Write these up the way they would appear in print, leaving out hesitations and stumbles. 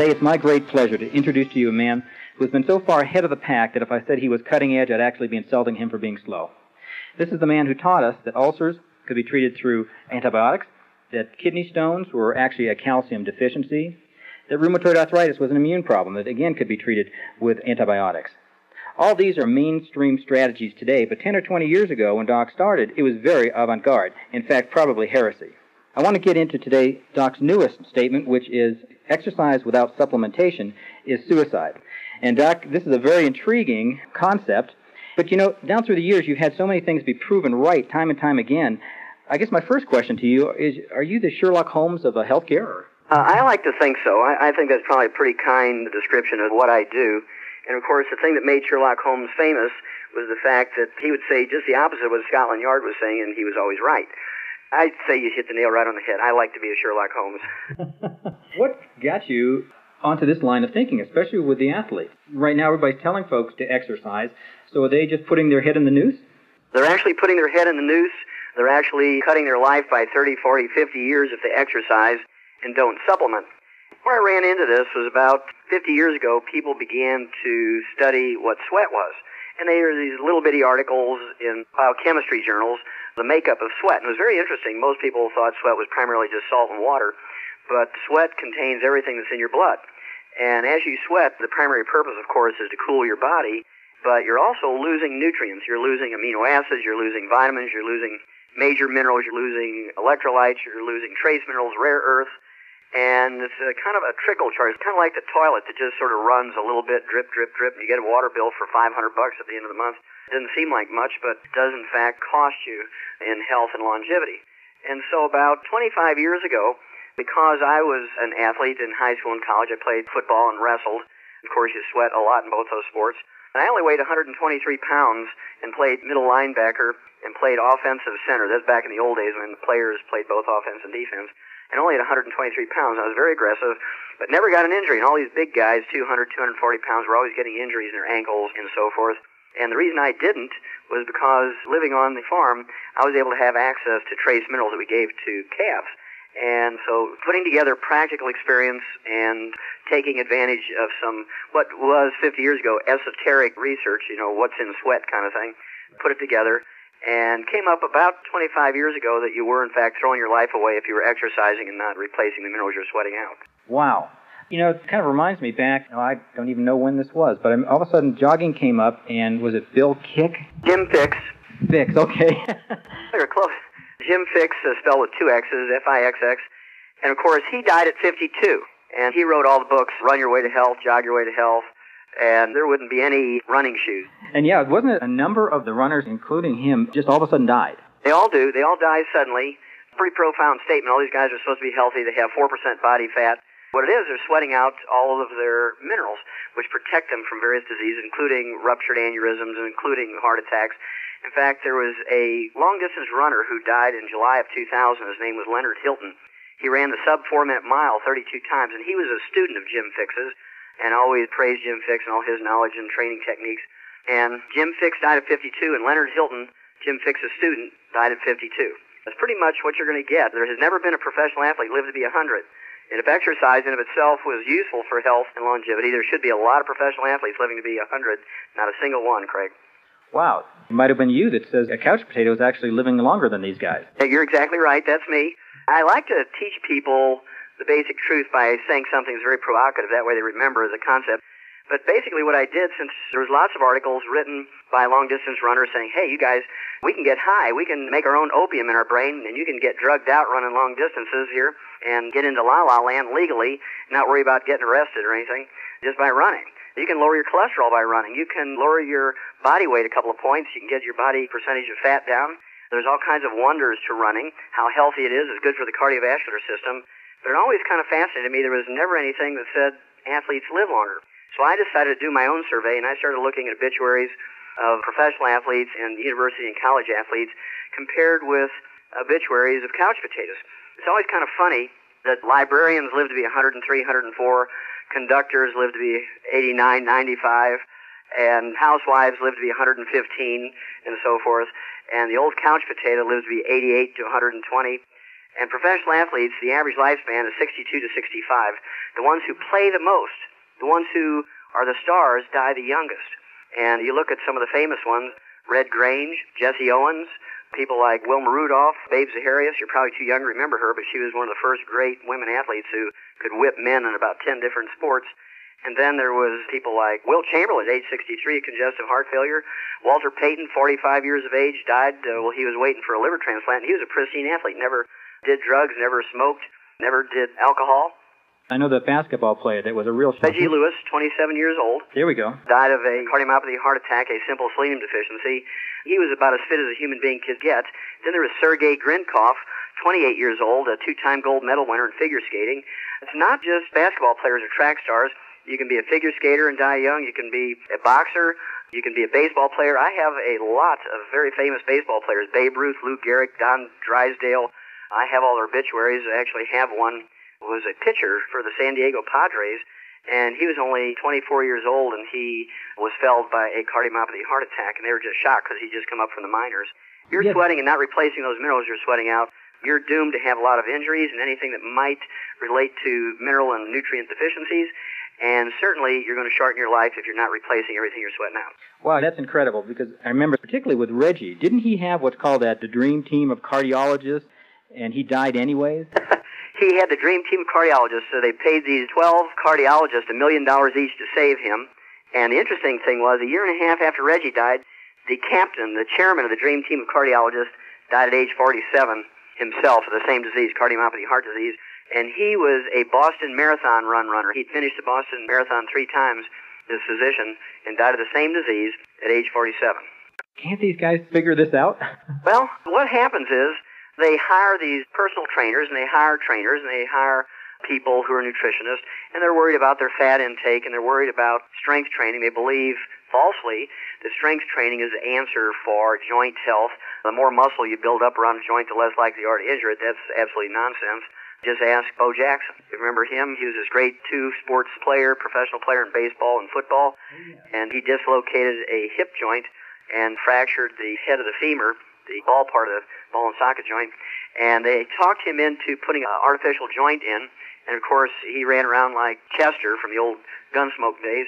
Today it's my great pleasure to introduce to you a man who has been so far ahead of the pack that if I said he was cutting edge, I'd actually be insulting him for being slow. This is the man who taught us that ulcers could be treated through antibiotics, that kidney stones were actually a calcium deficiency, that rheumatoid arthritis was an immune problem that again could be treated with antibiotics. All these are mainstream strategies today, but 10 or 20 years ago when Doc started, it was very avant-garde. In fact, probably heresy. I want to get into today Doc's newest statement, which is exercise without supplementation is suicide. And Doc, this is a very intriguing concept, but you know, down through the years you've had so many things be proven right time and time again. I guess my first question to you is, are you the Sherlock Holmes of healthcare? I like to think so. I think that's probably a pretty kind description of what I do. And, of course, the thing that made Sherlock Holmes famous was the fact that he would say just the opposite of what Scotland Yard was saying, and he was always right. I'd say you hit the nail right on the head. I like to be a Sherlock Holmes. What got you onto this line of thinking, especially with the athletes? Right now, everybody's telling folks to exercise, so are they just putting their head in the noose? They're actually putting their head in the noose. They're actually cutting their life by 30, 40, 50 years if they exercise and don't supplement. Where I ran into this was about 50 years ago, people began to study what sweat was. And they were these little bitty articles in biochemistry journals, the makeup of sweat. And it was very interesting. Most people thought sweat was primarily just salt and water, but sweat contains everything that's in your blood. And as you sweat, the primary purpose, of course, is to cool your body, but you're also losing nutrients. You're losing amino acids, you're losing vitamins, you're losing major minerals, you're losing electrolytes, you're losing trace minerals, rare earths. And it's kind of a trickle charge. It's kind of like the toilet that just sort of runs a little bit, drip, drip, drip, and you get a water bill for $500 at the end of the month. It doesn't seem like much, but it does in fact cost you in health and longevity. And so about 25 years ago, because I was an athlete in high school and college, I played football and wrestled. Of course, you sweat a lot in both those sports. And I only weighed 123 pounds and played middle linebacker and played offensive center. That's back in the old days when the players played both offense and defense. And only at 123 pounds. I was very aggressive, but never got an injury. And all these big guys, 200, 240 pounds, were always getting injuries in their ankles and so forth. And the reason I didn't was because living on the farm, I was able to have access to trace minerals that we gave to calves. And so putting together practical experience and taking advantage of some, what was 50 years ago, esoteric research, you know, what's in sweat kind of thing, put it together. And came up about 25 years ago that you were, in fact, throwing your life away if you were exercising and not replacing the minerals you're sweating out. Wow. You know, it kind of reminds me back, I don't even know when this was, but all of a sudden jogging came up, and was it Bill Kick? Jim Fix. Fix, okay. You're close. Jim Fix, spelled with two X's, F-I-X-X. And, of course, he died at 52. And he wrote all the books, Run Your Way to Health, Jog Your Way to Health. And there wouldn't be any running shoes. And yeah, wasn't it a number of the runners, including him, just all of a sudden died? They all do. They all die suddenly. Pretty profound statement. All these guys are supposed to be healthy. They have 4% body fat. What it is, they're sweating out all of their minerals, which protect them from various diseases, including ruptured aneurysms and including heart attacks. In fact, there was a long-distance runner who died in July of 2000. His name was Leonard Hilton. He ran the sub-4-minute mile 32 times, and he was a student of Jim Fix's. And always praised Jim Fix and all his knowledge and training techniques. And Jim Fix died at 52, and Leonard Hilton, Jim Fix's student, died at 52. That's pretty much what you're going to get. There has never been a professional athlete live to be 100. And if exercise in of itself was useful for health and longevity, there should be a lot of professional athletes living to be 100, not a single one, Craig. Wow. It might have been you that says a couch potato is actually living longer than these guys. You're exactly right. That's me. I like to teach people the basic truth by saying something that's very provocative. That way they remember the concept. But basically what I did, since there was lots of articles written by long-distance runners saying, hey, you guys, we can get high. We can make our own opium in our brain, and you can get drugged out running long distances here and get into la-la land legally, not worry about getting arrested or anything, just by running. You can lower your cholesterol by running. You can lower your body weight a couple of points. You can get your body percentage of fat down. There's all kinds of wonders to running, how healthy it is. It's good for the cardiovascular system. But it always kind of fascinated me. There was never anything that said athletes live longer. So I decided to do my own survey, and I started looking at obituaries of professional athletes and university and college athletes compared with obituaries of couch potatoes. It's always kind of funny that librarians live to be 103, 104, conductors live to be 89, 95, and housewives live to be 115, and so forth. And the old couch potato lives to be 88 to 120. And professional athletes, the average lifespan is 62 to 65. The ones who play the most, the ones who are the stars, die the youngest. And you look at some of the famous ones, Red Grange, Jesse Owens, people like Wilma Rudolph, Babe Zaharias. You're probably too young to remember her, but she was one of the first great women athletes who could whip men in about 10 different sports. And then there was people like Will Chamberlain, age 63, congestive heart failure. Walter Payton, 45 years of age, died while he was waiting for a liver transplant. He was a pristine athlete, never did drugs, never smoked, never did alcohol. I know the basketball player that was a real Reggie Lewis, 27 years old. There we go. Died of a cardiomyopathy heart attack, a simple selenium deficiency. He was about as fit as a human being could get. Then there was Sergei Grinkov, 28 years old, a two-time gold medal winner in figure skating. It's not just basketball players or track stars. You can be a figure skater and die young. You can be a boxer. You can be a baseball player. I have a lot of very famous baseball players. Babe Ruth, Lou Gehrig, Don Drysdale. I have all their obituaries. I actually have one who was a pitcher for the San Diego Padres, and he was only 24 years old, and he was felled by a cardiomyopathy heart attack, and they were just shocked because he'd just come up from the minors. You're sweating and not replacing those minerals you're sweating out. You're doomed to have a lot of injuries and anything that might relate to mineral and nutrient deficiencies. And certainly, you're going to shorten your life if you're not replacing everything you're sweating out. Wow, that's incredible, because I remember, particularly with Reggie, didn't he have what's called the dream team of cardiologists, and he died anyways? He had the dream team of cardiologists, so they paid these 12 cardiologists $1 million each to save him. And the interesting thing was, a year and a half after Reggie died, the captain, the chairman of the dream team of cardiologists, died at age 47 himself of the same disease, cardiomyopathy heart disease. And he was a Boston Marathon runner. He'd finished the Boston Marathon 3 times, his physician, and died of the same disease at age 47. Can't these guys figure this out? Well, what happens is they hire these personal trainers, and they hire trainers, and they hire people who are nutritionists, and they're worried about their fat intake, and they're worried about strength training. They believe, falsely, that strength training is the answer for joint health. The more muscle you build up around a joint, the less likely you are to injure it. That's absolutely nonsense. Just ask Bo Jackson. You remember him? He was this great two-sports player, professional player in baseball and football, and he dislocated a hip joint and fractured the head of the femur, the ball part of the ball and socket joint, and they talked him into putting an artificial joint in, and of course he ran around like Chester from the old Gunsmoke days.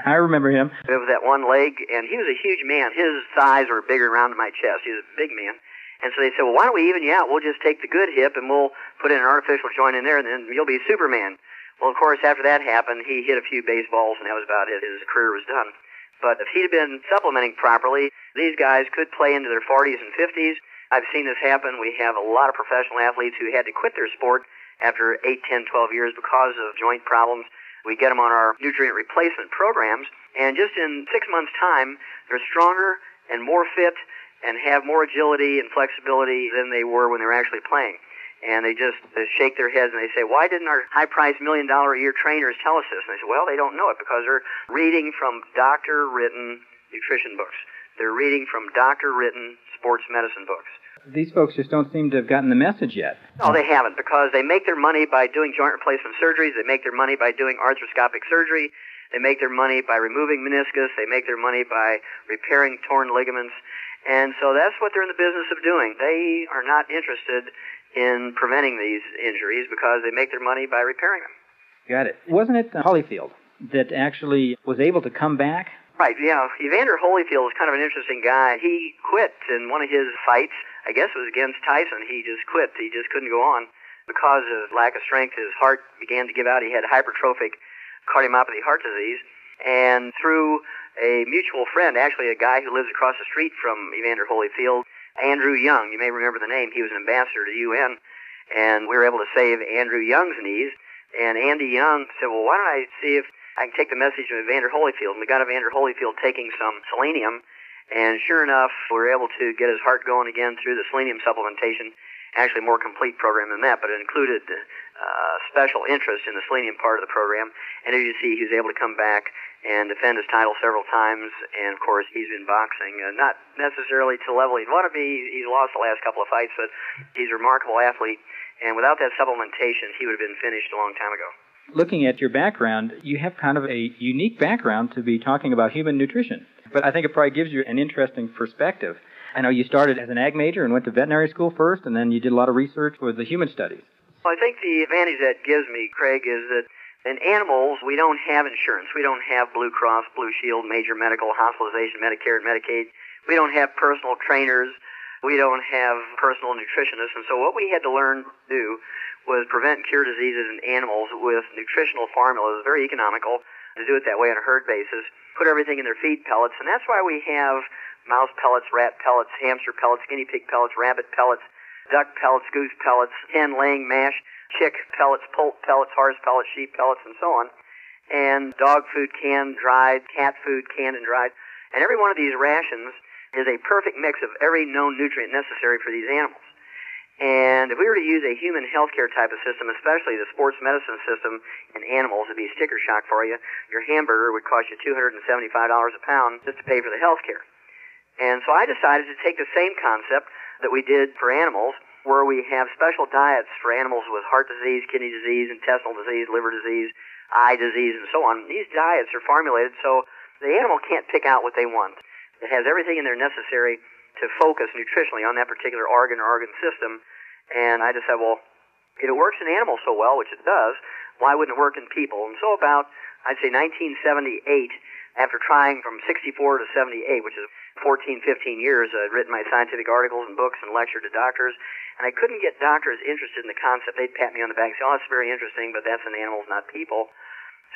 I remember him. With that one leg, and he was a huge man. His thighs were bigger around my chest. He was a big man. And so they said, well, why don't we even you out? We'll just take the good hip and we'll put in an artificial joint in there, and then you'll be Superman. Well, of course, after that happened, he hit a few baseballs, and that was about it. His career was done. But if he'd been supplementing properly, these guys could play into their 40s and 50s. I've seen this happen. We have a lot of professional athletes who had to quit their sport after 8, 10, 12 years because of joint problems. We get them on our nutrient replacement programs, and just in 6 months' time, they're stronger and more fit and have more agility and flexibility than they were when they were actually playing. And they just shake their heads and they say, why didn't our high-priced $1 million a year trainers tell us this? And they say, well, they don't know it because they're reading from doctor-written nutrition books. They're reading from doctor-written sports medicine books. These folks just don't seem to have gotten the message yet. No, they haven't, because they make their money by doing joint replacement surgeries. They make their money by doing arthroscopic surgery. They make their money by removing meniscus. They make their money by repairing torn ligaments. And so that's what they're in the business of doing. They are not interested in preventing these injuries because they make their money by repairing them. Got it. Wasn't it Holyfield that actually was able to come back? Right, yeah. Evander Holyfield was kind of an interesting guy. He quit in one of his fights. I guess it was against Tyson. He just quit. He just couldn't go on. Because of lack of strength, his heart began to give out. He had hypertrophic cardiomyopathy heart disease. And through a mutual friend, actually a guy who lives across the street from Evander Holyfield, Andrew Young, you may remember the name, he was an ambassador to the UN, and we were able to save Andrew Young's knees. And Andy Young said, well, why don't I see if I can take the message of Evander Holyfield? And we got Evander Holyfield taking some selenium, and sure enough, we were able to get his heart going again through the selenium supplementation. Actually, a more complete program than that, but it included special interest in the selenium part of the program. And as you see, he was able to come back and defend his title several times. And, of course, he's been boxing, not necessarily to the level he'd want to be. He's lost the last couple of fights, but he's a remarkable athlete. And without that supplementation, he would have been finished a long time ago. Looking at your background, you have kind of a unique background to be talking about human nutrition. But I think it probably gives you an interesting perspective. I know you started as an ag major and went to veterinary school first, and then you did a lot of research with the human studies. Well, I think the advantage that gives me, Craig, is that in animals, we don't have insurance. We don't have Blue Cross, Blue Shield, major medical, hospitalization, Medicare, and Medicaid. We don't have personal trainers. We don't have personal nutritionists. And so what we had to learn to do was prevent and cure diseases in animals with nutritional formulas, very economical, to do it that way on a herd basis, put everything in their feed pellets, and that's why we have mouse pellets, rat pellets, hamster pellets, guinea pig pellets, rabbit pellets, duck pellets, goose pellets, hen laying mash, chick pellets, poult pellets, horse pellets, sheep pellets, and so on. And dog food canned, dried, cat food canned and dried. And every one of these rations is a perfect mix of every known nutrient necessary for these animals. And if we were to use a human healthcare type of system, especially the sports medicine system in animals, it'd be a sticker shock for you. Your hamburger would cost you $275 a pound just to pay for the healthcare. And so I decided to take the same concept that we did for animals, where we have special diets for animals with heart disease, kidney disease, intestinal disease, liver disease, eye disease, and so on. These diets are formulated so the animal can't pick out what they want. It has everything in there necessary to focus nutritionally on that particular organ or organ system. And I just said, well, if it works in animals so well, which it does, why wouldn't it work in people? And so about, I'd say 1978, after trying from 64 to 78, which is 14, 15 years, I'd written my scientific articles and books and lectured to doctors, and I couldn't get doctors interested in the concept. They'd pat me on the back and say, oh, that's very interesting, but that's in animals, not people.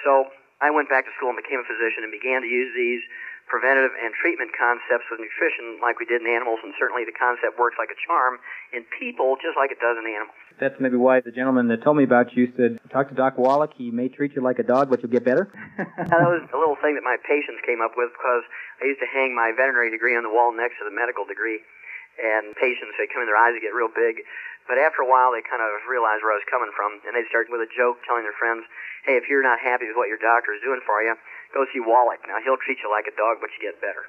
So I went back to school and became a physician and began to use these preventative and treatment concepts with nutrition like we did in animals, and certainly the concept works like a charm in people just like it does in animals. That's maybe why the gentleman that told me about you said, talk to Doc Wallach, he may treat you like a dog, but you'll get better. That was a little thing that my patients came up with, because I used to hang my veterinary degree on the wall next to the medical degree, and patients, they come in, their eyes would get real big. But after a while, they kind of realized where I was coming from, and they'd start with a joke telling their friends, hey, if you're not happy with what your doctor is doing for you, go see Wallach. Now, he'll treat you like a dog, but you get better.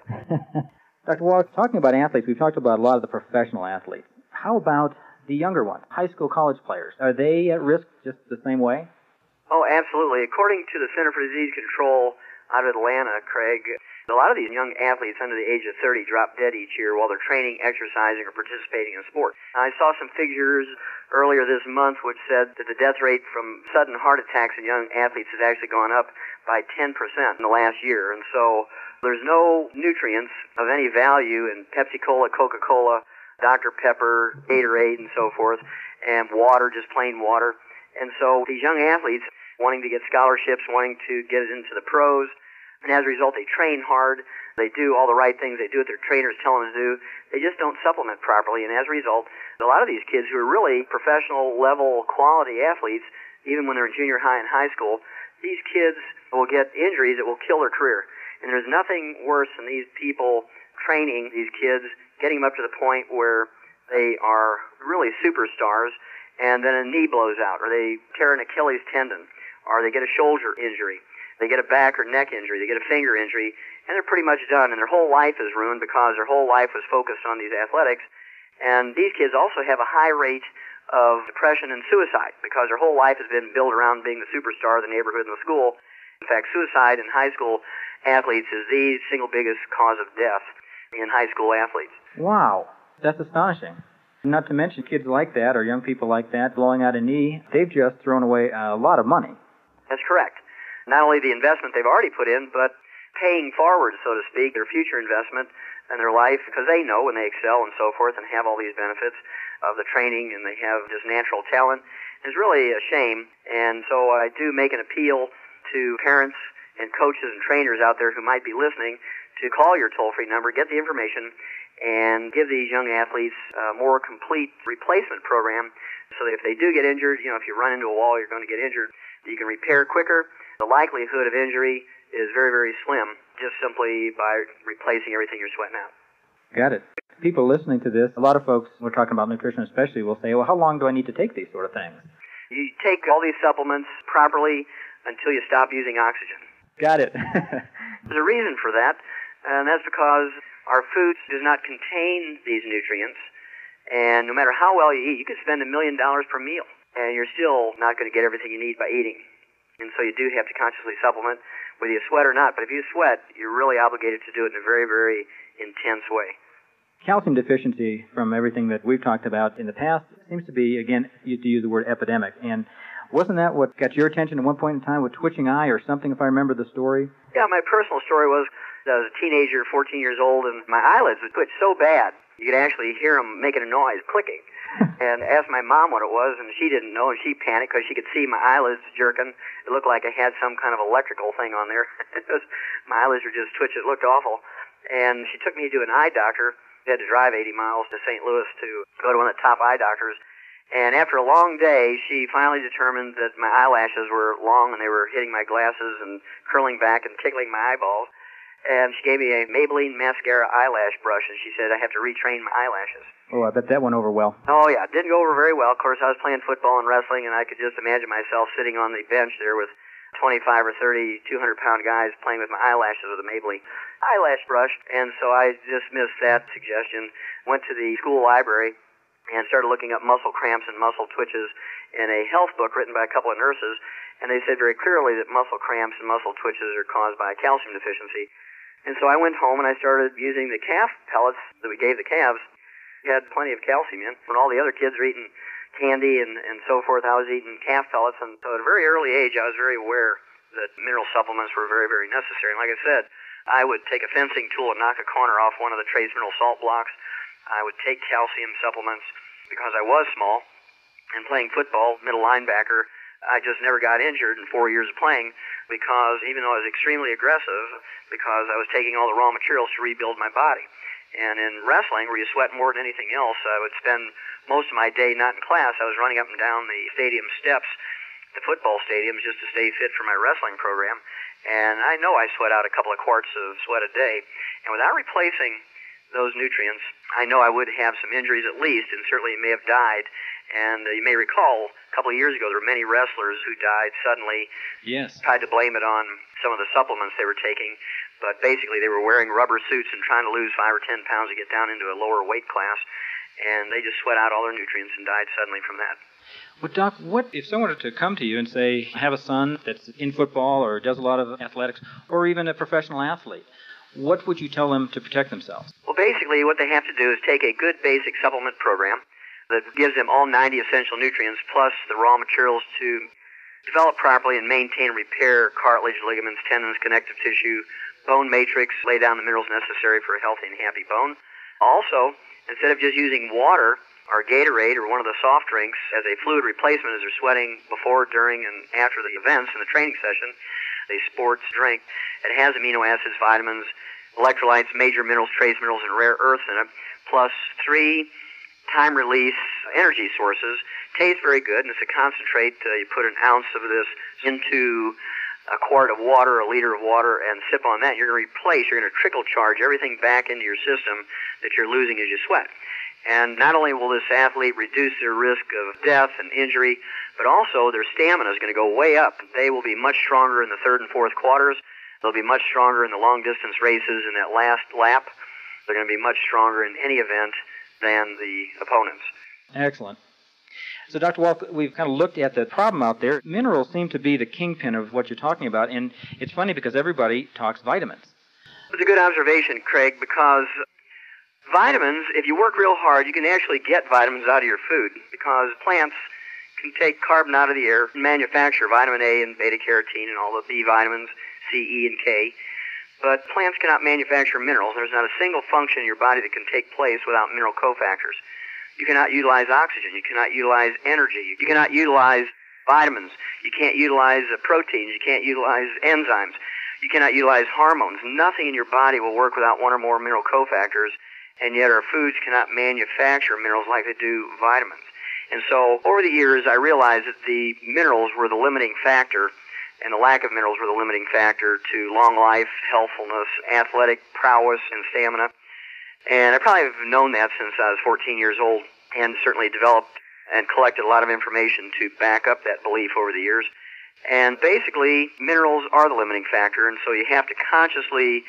Dr. Wallach, talking about athletes, we've talked about a lot of the professional athletes. How about the younger ones, high school, college players? Are they at risk just the same way? Oh, absolutely. According to the Center for Disease Control out of Atlanta, Craig, a lot of these young athletes under the age of 30 drop dead each year while they're training, exercising, or participating in sport. I saw some figures earlier this month which said that the death rate from sudden heart attacks in young athletes has actually gone up by 10% in the last year. And so there's no nutrients of any value in Pepsi-Cola, Coca-Cola, Dr. Pepper, Gatorade, and so forth, and water, just plain water. And so these young athletes wanting to get scholarships, wanting to get into the pros, and as a result, they train hard, they do all the right things, they do what their trainers tell them to do, they just don't supplement properly, and as a result, a lot of these kids who are really professional level quality athletes, even when they're in junior high and high school, these kids will get injuries that will kill their career. And there's nothing worse than these people training these kids, getting them up to the point where they are really superstars, and then a knee blows out, or they tear an Achilles tendon, or they get a shoulder injury. They get a back or neck injury, they get a finger injury, and they're pretty much done, and their whole life is ruined because their whole life was focused on these athletics. And these kids also have a high rate of depression and suicide because their whole life has been built around being the superstar of the neighborhood and the school. In fact, suicide in high school athletes is the single biggest cause of death in high school athletes. Wow, that's astonishing. Not to mention kids like that or young people like that blowing out a knee, they've just thrown away a lot of money. That's correct. Not only the investment they've already put in, but paying forward, so to speak, their future investment in their life, because they know when they excel and so forth and have all these benefits of the training and they have this natural talent. It's really a shame. And so I do make an appeal to parents and coaches and trainers out there who might be listening to call your toll-free number, get the information, and give these young athletes a more complete replacement program so that if they do get injured, if you run into a wall, you're going to get injured, you can repair quicker. The likelihood of injury is very, very slim, just simply by replacing everything you're sweating out. Got it. People listening to this, a lot of folks, we're talking about nutrition especially, will say, well, how long do I need to take these sort of things? You take all these supplements properly until you stop using oxygen. Got it. There's a reason for that, and that's because our food does not contain these nutrients, and no matter how well you eat, you can spend $1 million per meal, and you're still not going to get everything you need by eating. And so you do have to consciously supplement, whether you sweat or not. But if you sweat, you're really obligated to do it in a very, very intense way. Calcium deficiency, from everything that we've talked about in the past, seems to be, again, to use the word epidemic. And wasn't that what got your attention at one point in time with twitching eye or something, if I remember the story? Yeah, my personal story was I was a teenager, 14 years old, and my eyelids would twitch so bad you could actually hear them making a noise, clicking. And asked my mom what it was, and she didn't know, and she panicked because she could see my eyelids jerking. It looked like I had some kind of electrical thing on there. My eyelids were just twitching. It looked awful. And she took me to an eye doctor. I had to drive 80 miles to St. Louis to go to one of the top eye doctors. And after a long day, she finally determined that my eyelashes were long and they were hitting my glasses and curling back and tickling my eyeballs. And she gave me a Maybelline mascara eyelash brush, and she said I have to retrain my eyelashes. Oh, I bet that went over well. Oh, yeah. It didn't go over very well. Of course, I was playing football and wrestling, and I could just imagine myself sitting on the bench there with 25 or 30 200-pound guys playing with my eyelashes with a Maybelline eyelash brush. And so I dismissed that suggestion, went to the school library, and started looking up muscle cramps and muscle twitches in a health book written by a couple of nurses. And they said very clearly that muscle cramps and muscle twitches are caused by calcium deficiency. And so I went home and I started using the calf pellets that we gave the calves. We had plenty of calcium in. When all the other kids were eating candy and so forth, I was eating calf pellets. And so at a very early age, I was very aware that mineral supplements were very, very necessary. And like I said, I would take a fencing tool and knock a corner off one of the trace mineral salt blocks. I would take calcium supplements because I was small. And playing football, middle linebacker, I just never got injured in 4 years of playing because even though I was extremely aggressive, because I was taking all the raw materials to rebuild my body. And in wrestling, where you sweat more than anything else, I would spend most of my day not in class. I was running up and down the stadium steps, the football stadiums, just to stay fit for my wrestling program. And I know I sweat out a couple of quarts of sweat a day. And without replacing those nutrients, I know I would have some injuries at least, and certainly may have died. And you may recall a couple of years ago there were many wrestlers who died suddenly. Yes. Tried to blame it on some of the supplements they were taking, but basically they were wearing rubber suits and trying to lose 5 or 10 pounds to get down into a lower weight class, and they just sweat out all their nutrients and died suddenly from that. Well, Doc, what if someone were to come to you and say, I have a son that's in football or does a lot of athletics, or even a professional athlete? What would you tell them to protect themselves? Well, basically what they have to do is take a good basic supplement program that gives them all 90 essential nutrients plus the raw materials to develop properly and maintain and repair cartilage, ligaments, tendons, connective tissue, bone matrix, lay down the minerals necessary for a healthy and happy bone. Also, instead of just using water or Gatorade or one of the soft drinks as a fluid replacement as they're sweating before, during, and after the events in the training session, a sports drink, it has amino acids, vitamins, electrolytes, major minerals, trace minerals, and rare earths in it, plus 3 time-release energy sources. Tastes very good, and it's a concentrate. You put an ounce of this into a quart of water, a liter of water, and sip on that. You're going to replace, you're going to trickle charge everything back into your system that you're losing as you sweat. And not only will this athlete reduce their risk of death and injury, but also their stamina is going to go way up. They will be much stronger in the 3rd and 4th quarters. They'll be much stronger in the long-distance races in that last lap. They're going to be much stronger in any event than the opponents. Excellent. So, Dr. Wallach, we've kind of looked at the problem out there. Minerals seem to be the kingpin of what you're talking about, and it's funny because everybody talks vitamins. It's a good observation, Craig, because vitamins, if you work real hard, you can actually get vitamins out of your food because plants can take carbon out of the air and manufacture vitamin A and beta-carotene and all the B vitamins, C, E, and K. But plants cannot manufacture minerals. There's not a single function in your body that can take place without mineral cofactors. You cannot utilize oxygen. You cannot utilize energy. You cannot utilize vitamins. You can't utilize proteins. You can't utilize enzymes. You cannot utilize hormones. Nothing in your body will work without one or more mineral cofactors, and yet our foods cannot manufacture minerals like they do vitamins. And so over the years, I realized that the minerals were the limiting factor, and the lack of minerals were the limiting factor to long life, healthfulness, athletic prowess, and stamina. And I probably have known that since I was 14 years old, and certainly developed and collected a lot of information to back up that belief over the years. And basically, minerals are the limiting factor, and so you have to consciously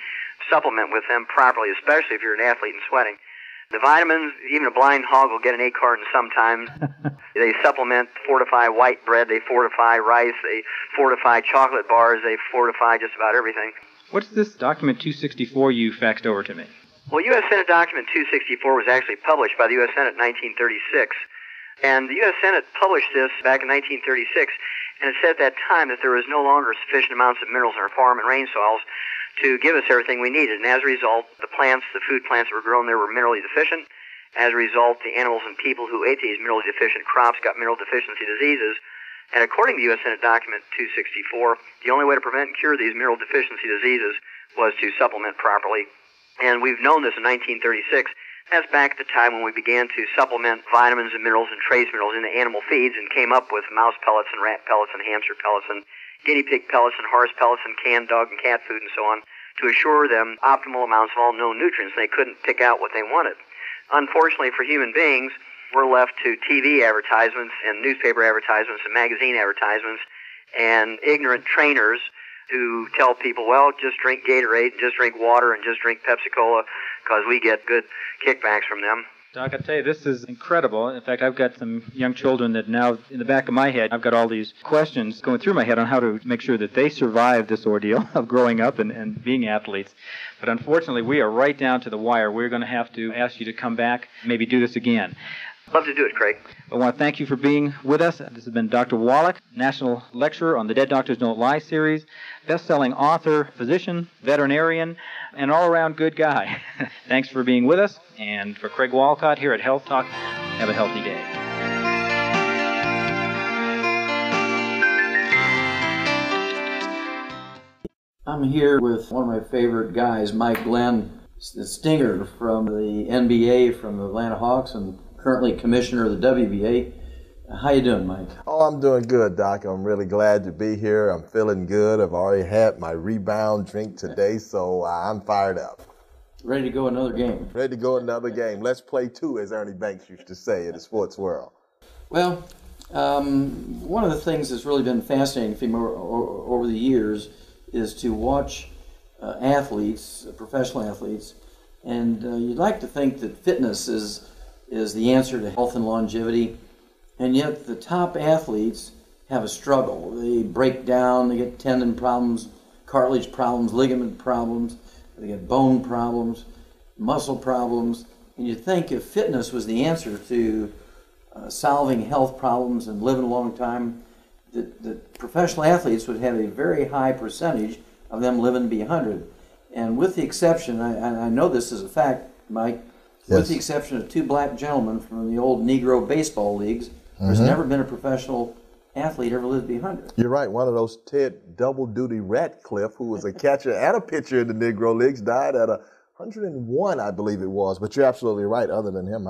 supplement with them properly, especially if you're an athlete and sweating. The vitamins, even a blind hog will get an acorn sometimes. They supplement, fortify white bread, they fortify rice, they fortify chocolate bars, they fortify just about everything. What's this document 264 you faxed over to me? Well, U.S. Senate Document 264 was actually published by the U.S. Senate in 1936. And the U.S. Senate published this back in 1936, and it said at that time that there was no longer sufficient amounts of minerals in our farm and rain soils to give us everything we needed. And as a result, the plants, the food plants that were grown there were minerally deficient. As a result, the animals and people who ate these minerally deficient crops got mineral deficiency diseases. And according to U.S. Senate Document 264, the only way to prevent and cure these mineral deficiency diseases was to supplement properly. And we've known this in 1936. That's back at the time when we began to supplement vitamins and minerals and trace minerals into animal feeds and came up with mouse pellets and rat pellets and hamster pellets and guinea pig pellets and horse pellets and canned dog and cat food and so on to assure them optimal amounts of all known nutrients. They couldn't pick out what they wanted. Unfortunately for human beings, we're left to TV advertisements and newspaper advertisements and magazine advertisements and ignorant trainers who tell people, well, just drink Gatorade, just drink water, and just drink Pepsi-Cola because we get good kickbacks from them. Doc, I tell you, this is incredible. In fact, I've got some young children that now, in the back of my head, I've got all these questions going through my head on how to make sure that they survive this ordeal of growing up and being athletes. But unfortunately, we are right down to the wire. We're going to have to ask you to come back, maybe do this again. Love to do it, Craig. I want to thank you for being with us. This has been Dr. Wallach, National Lecturer on the Dead Doctors Don't Lie series, best-selling author, physician, veterinarian, and all-around good guy. Thanks for being with us. And for Craig Walcott here at Health Talk, have a healthy day. I'm here with one of my favorite guys, Mike Glen, the Stinger from the NBA, from the Atlanta Hawks, and currently commissioner of the WBA. How you doing, Mike? Oh, I'm doing good, Doc. I'm really glad to be here. I'm feeling good. I've already had my rebound drink today, so I'm fired up. Ready to go another game? Ready to go another game. Let's play two, as Ernie Banks used to say in the sports world. Well, one of the things that's really been fascinating for me over the years is to watch athletes, professional athletes, and you'd like to think that fitness is the answer to health and longevity, and yet the top athletes have a struggle. They break down, they get tendon problems, cartilage problems, ligament problems, they get bone problems, muscle problems, and you'd think if fitness was the answer to solving health problems and living a long time, that professional athletes would have a very high percentage of them living to be 100. And with the exception, I know this is a fact, Mike, yes, with the exception of two black gentlemen from the old Negro baseball leagues, there's never been a professional athlete ever lived to be 100. You're right. One of those Ted double-duty Ratliff, who was a catcher and a pitcher in the Negro Leagues, died at 101, I believe it was. But you're absolutely right. Other than him,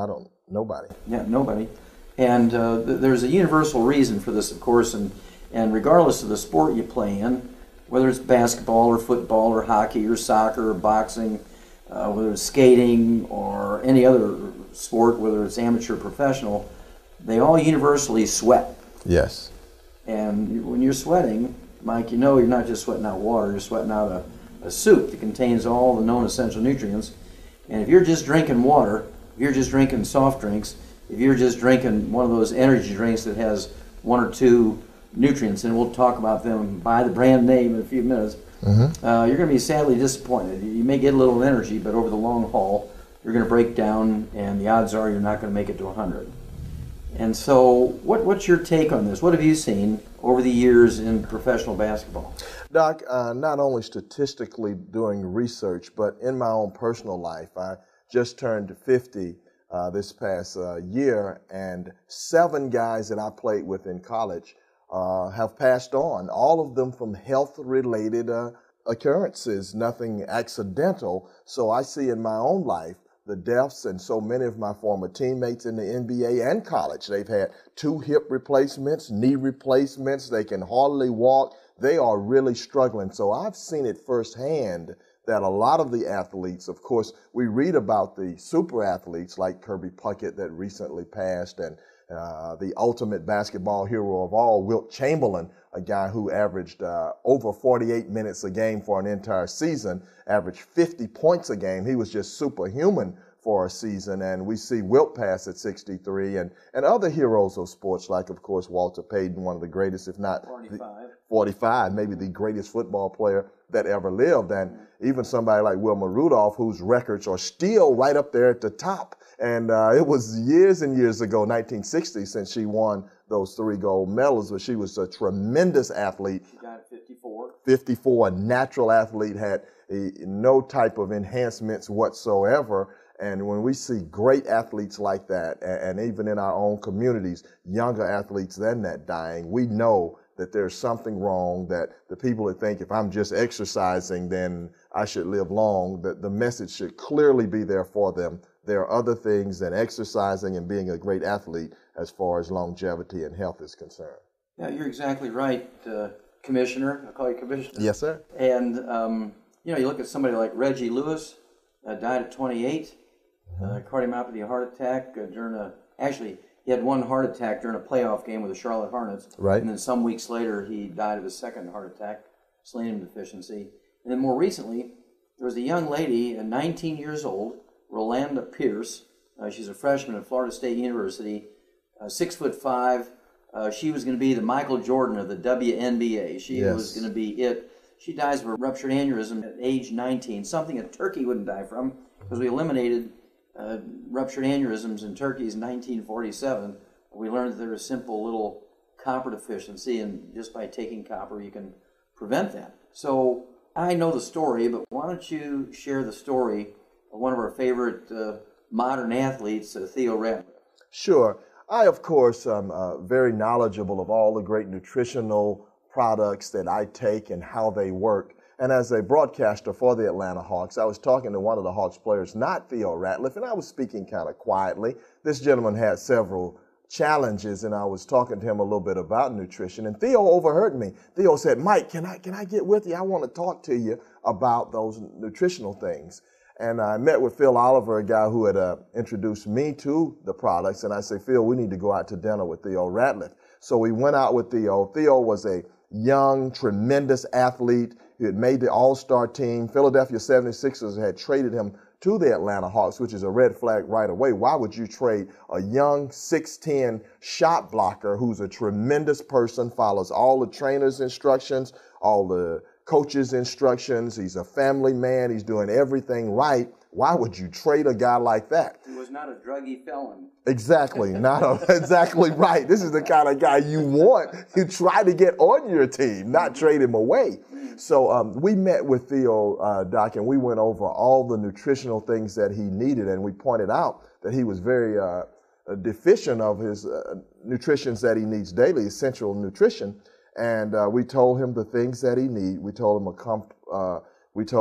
nobody. Yeah, nobody. And there's a universal reason for this, of course, and regardless of the sport you play in, whether it's basketball or football or hockey or soccer or boxing, whether it's skating or any other sport, whether it's amateur or professional, they all universally sweat. Yes. And when you're sweating, Mike, you know you're not just sweating out water, you're sweating out a soup that contains all the known essential nutrients. And if you're just drinking water, if you're just drinking soft drinks, if you're just drinking one of those energy drinks that has one or two nutrients, and we'll talk about them by the brand name in a few minutes, you're going to be sadly disappointed. You may get a little energy, but over the long haul, you're going to break down, and the odds are you're not going to make it to 100. And so what's your take on this? What have you seen over the years in professional basketball? Doc, not only statistically doing research, but in my own personal life, I just turned 50 this past year, and 7 guys that I played with in college have passed on, all of them from health-related occurrences, nothing accidental. So I see in my own life the deaths, and so many of my former teammates in the NBA and college, they've had 2 hip replacements, knee replacements, they can hardly walk, they are really struggling. So I've seen it firsthand that a lot of the athletes, of course, we read about the super athletes like Kirby Puckett that recently passed, and the ultimate basketball hero of all, Wilt Chamberlain, a guy who averaged over 48 minutes a game for an entire season, averaged 50 points a game. He was just superhuman for a season. And we see Wilt pass at 63 and other heroes of sports like, of course, Walter Payton, one of the greatest, if not 45, maybe the greatest football player that ever lived. And even somebody like Wilma Rudolph, whose records are still right up there at the top. And it was years and years ago, 1960, since she won those 3 gold medals, but she was a tremendous athlete. She died at 54. 54, a natural athlete, had no type of enhancements whatsoever. And when we see great athletes like that, and even in our own communities, younger athletes than that dying, we know that there's something wrong, that the people that think if I'm just exercising, then I should live long, that the message should clearly be there for them. There are other things than exercising and being a great athlete as far as longevity and health is concerned. Yeah, you're exactly right, Commissioner. I'll call you Commissioner. Yes, sir. And, you know, you look at somebody like Reggie Lewis, died at 28, cardiomyopathy heart attack actually, he had one heart attack during a playoff game with the Charlotte Hornets. Right. And then some weeks later, he died of a second heart attack, selenium deficiency. And then more recently, there was a young lady, 19 years old, Rolanda Pierce. She's a freshman at Florida State University, 6'5". She was going to be the Michael Jordan of the WNBA. She was going to be it. She dies of a ruptured aneurysm at age 19, something a turkey wouldn't die from, because we eliminated ruptured aneurysms in turkeys in 1947. We learned that there's a simple little copper deficiency, and just by taking copper, you can prevent that. So I know the story, but why don't you share the story of one of our favorite modern athletes, Theo Ratliff? Sure. I, of course, am very knowledgeable of all the great nutritional products that I take and how they work. And as a broadcaster for the Atlanta Hawks, I was talking to one of the Hawks players, not Theo Ratliff, and I was speaking kind of quietly. This gentleman had several challenges, and I was talking to him a little bit about nutrition, and Theo overheard me. Theo said, "Mike, can I get with you? I want to talk to you about those nutritional things." And I met with Phil Oliver, a guy who had introduced me to the products, and I said, "Phil, we need to go out to dinner with Theo Ratliff." So we went out with Theo. Theo was a young, tremendous athlete. He had made the All-Star team. Philadelphia 76ers had traded him to the Atlanta Hawks, which is a red flag right away. Why would you trade a young 6'10" shot blocker who's a tremendous person, follows all the trainer's instructions, all the coach's instructions, he's a family man, he's doing everything right? Why would you trade a guy like that? He was not a druggy felon. Exactly, exactly right. This is the kind of guy you want. You try to get on your team, not trade him away. So we met with Theo, Doc, and we went over all the nutritional things that he needed, and we pointed out that he was very deficient of his nutrition that he needs daily, essential nutrition. And we told him the things that he needed. We told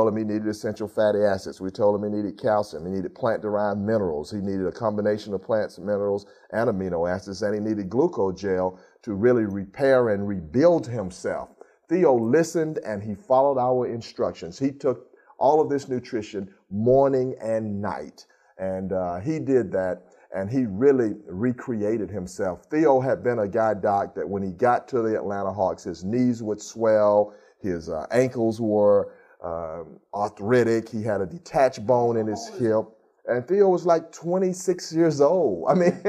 him he needed essential fatty acids. We told him he needed calcium. He needed plant-derived minerals. He needed a combination of plants, minerals, and amino acids. And he needed glucogel to really repair and rebuild himself. Theo listened and he followed our instructions. He took all of this nutrition morning and night. And he did that. And he really recreated himself. Theo had been a guy, Doc, that when he got to the Atlanta Hawks, his knees would swell, his ankles were arthritic, he had a detached bone in his hip, and Theo was like 26 years old. I mean,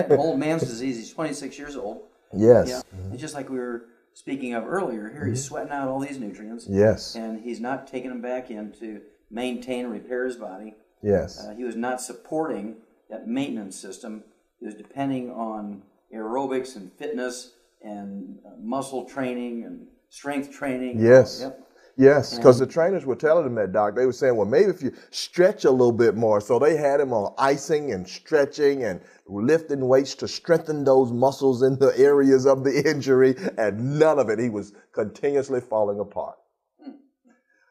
old man's disease. He's 26 years old. Yes. Yeah. And just like we were speaking of earlier, here he's sweating out all these nutrients. Yes. And he's not taking them back in to maintain and repair his body. Yes. He was not supporting that maintenance system. He was depending on aerobics and fitness and muscle training and strength training. Yes. Yep. Yes, because the trainers were telling him that, Doc. They were saying, well, maybe if you stretch a little bit more. So they had him on icing and stretching and lifting weights to strengthen those muscles in the areas of the injury, and none of it. He was continuously falling apart.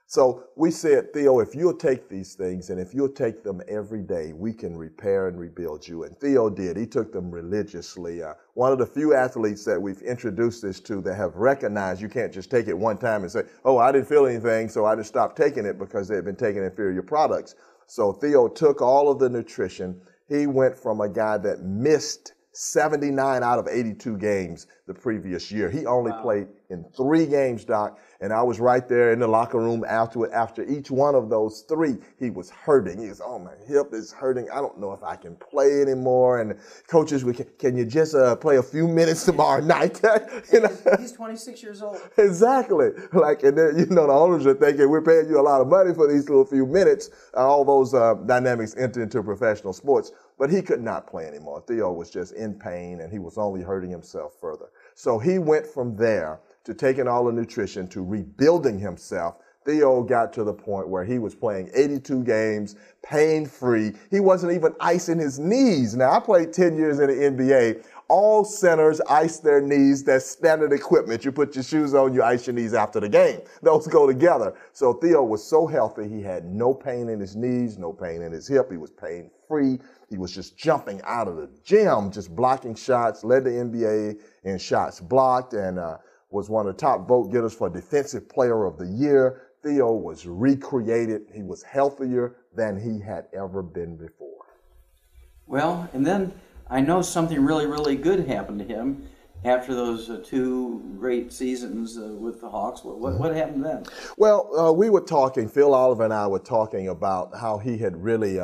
So we said, Theo, if you'll take these things and if you'll take them every day, we can repair and rebuild you. And Theo did. He took them religiously. One of the few athletes that we've introduced this to that have recognized you can't just take it one time and say, oh, I didn't feel anything, so I just stopped taking it because they had been taking inferior products. So Theo took all of the nutrition. He went from a guy that missed 79 out of 82 games the previous year. He only played in 3 games, Doc, and I was right there in the locker room afterward. After each one of those 3, he was hurting. He was, oh, my hip is hurting. I don't know if I can play anymore. And coaches, can you just play a few minutes tomorrow night? You know? He's 26 years old. Exactly. Like, and then, the owners are thinking, we're paying you a lot of money for these little few minutes. All those dynamics enter into professional sports. But he could not play anymore. Theo was just in pain, and he was only hurting himself further. So he went from there to taking all the nutrition to rebuilding himself. Theo got to the point where he was playing 82 games, pain-free. He wasn't even icing his knees. Now, I played 10 years in the NBA. All centers ice their knees. That's standard equipment. You put your shoes on, you ice your knees after the game. Those go together. So Theo was so healthy, he had no pain in his knees, no pain in his hip. He was pain-free. He was just jumping out of the gym, just blocking shots, led the NBA in shots blocked, and was one of the top vote getters for Defensive Player of the Year. Theo was recreated. He was healthier than he had ever been before. Well, and then I know something really, really good happened to him after those 2 great seasons with the Hawks. What happened then? Well, we were talking, Phil Oliver and I were talking about how he had really